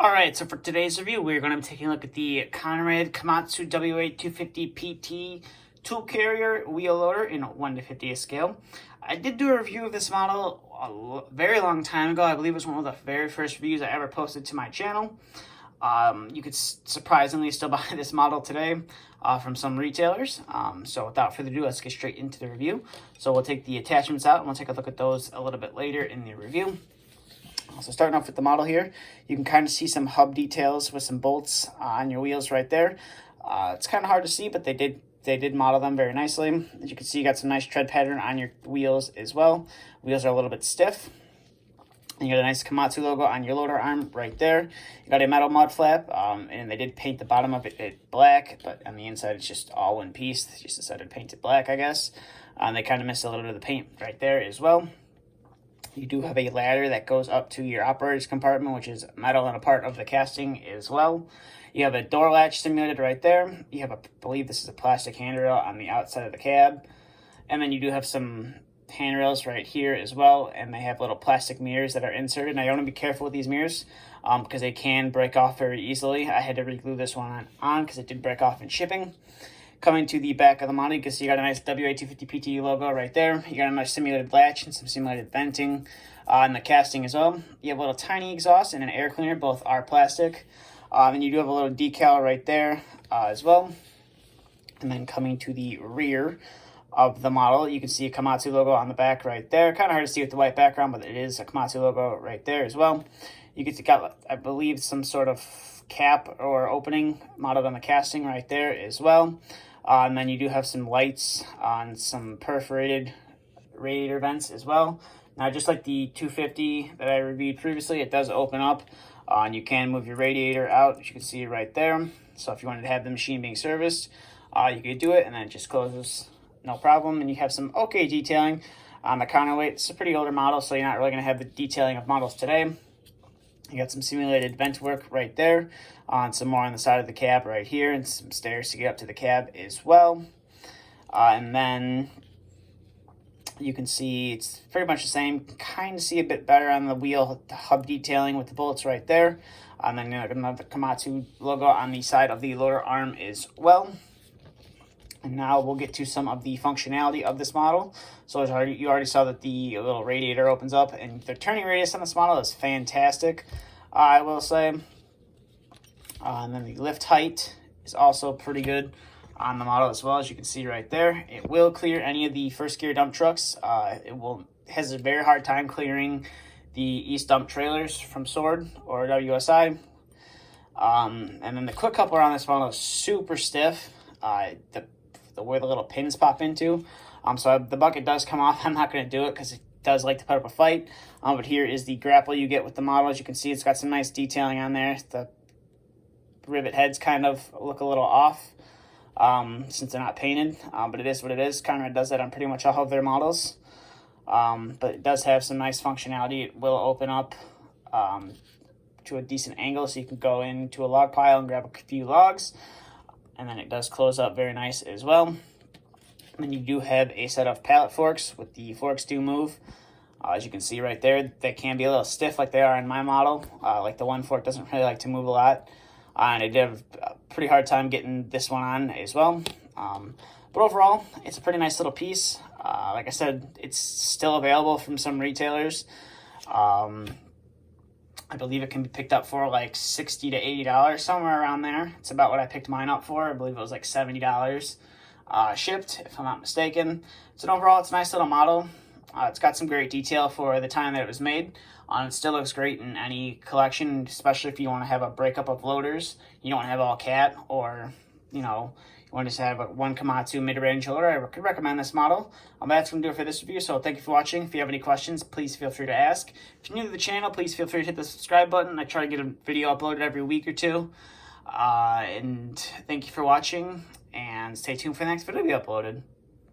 Alright, so for today's review, we're going to be taking a look at the Conrad Komatsu Wa250PT tool carrier wheel loader in 1 to 50th scale. I did do a review of this model a very long time ago. I believe it was one of the very first reviews I ever posted to my channel. You could surprisingly still buy this model today from some retailers. So without further ado, let's get straight into the review. So we'll take the attachments out and we'll take a look at those a little bit later in the review. So starting off with the model here, you can kind of see some hub details with some bolts on your wheels right there. It's kind of hard to see, but they did model them very nicely. As you can see, you got some nice tread pattern on your wheels as well. Wheels are a little bit stiff. And you got a nice Komatsu logo on your loader arm right there. You got a metal mud flap, and they did paint the bottom of it black, but on the inside it's just all one piece. They just decided to paint it black, I guess. They kind of missed a little bit of the paint right there as well. You do have a ladder that goes up to your operator's compartment, which is metal and a part of the casting as well. You have a door latch simulated right there. You have I believe this is a plastic handrail on the outside of the cab. And then you do have some handrails right here as well, and they have little plastic mirrors that are inserted. Now you want to be careful with these mirrors because they can break off very easily. I had to re-glue this one on because it did break off in shipping. Coming to the back of the model, you can see you got a nice Wa250PT logo right there. You got a nice simulated latch and some simulated venting in the casting as well. You have a little tiny exhaust and an air cleaner, both are plastic. And you do have a little decal right there as well. And then coming to the rear of the model, you can see a Komatsu logo on the back right there. Kind of hard to see with the white background, but it is a Komatsu logo right there as well. You can see, I believe, some sort of cap or opening modeled on the casting right there as well. And then you do have some lights on some perforated radiator vents as well. Now, just like the 250 that I reviewed previously, it does open up and you can move your radiator out, as you can see right there. So if you wanted to have the machine being serviced, you could do it and then it just closes, no problem. And you have some okay detailing on the counterweight. It's a pretty older model, so you're not really going to have the detailing of models today. You got some simulated vent work right there, and some more on the side of the cab right here, and some stairs to get up to the cab as well. And then you can see it's pretty much the same. Kind of see a bit better on the wheel, the hub detailing with the bolts right there. And then another Komatsu logo on the side of the loader arm as well. And now we'll get to some of the functionality of this model. So you already saw that the little radiator opens up, and the turning radius on this model is fantastic, I will say. And then the lift height is also pretty good on the model as well, as you can see right there. It will clear any of the first gear dump trucks. Has a very hard time clearing the East dump trailers from Sword or WSI. And then the quick coupler on this model is super stiff. Where the little pins pop into. So the bucket does come off. I'm not going to do it because it does like to put up a fight. But here is the grapple you get with the model. As you can see, it's got some nice detailing on there. The rivet heads kind of look a little off since they're not painted. But it is what it is. Conrad does that on pretty much all of their models. But it does have some nice functionality. It will open up to a decent angle, so you can go into a log pile and grab a few logs. And then it does close up very nice as well. And then you do have a set of pallet forks with the forks do move. As you can see right there, they can be a little stiff like they are in my model. Like the one fork doesn't really like to move a lot. And I did have a pretty hard time getting this one on as well. But overall, it's a pretty nice little piece. Like I said, it's still available from some retailers. I believe it can be picked up for like $60 to $80, somewhere around there. It's about what I picked mine up for. I believe it was like $70 shipped, if I'm not mistaken. So overall, it's a nice little model. It's got some great detail for the time that it was made. It still looks great in any collection, especially if you want to have a breakup of loaders. You don't want to have all cat, or, you want to just have one Komatsu mid-range loader. I could recommend this model. That's going to do it for this review, so thank you for watching. If you have any questions, please feel free to ask. If you're new to the channel, please feel free to hit the subscribe button. I try to get a video uploaded every week or two. And thank you for watching, and stay tuned for the next video to be uploaded.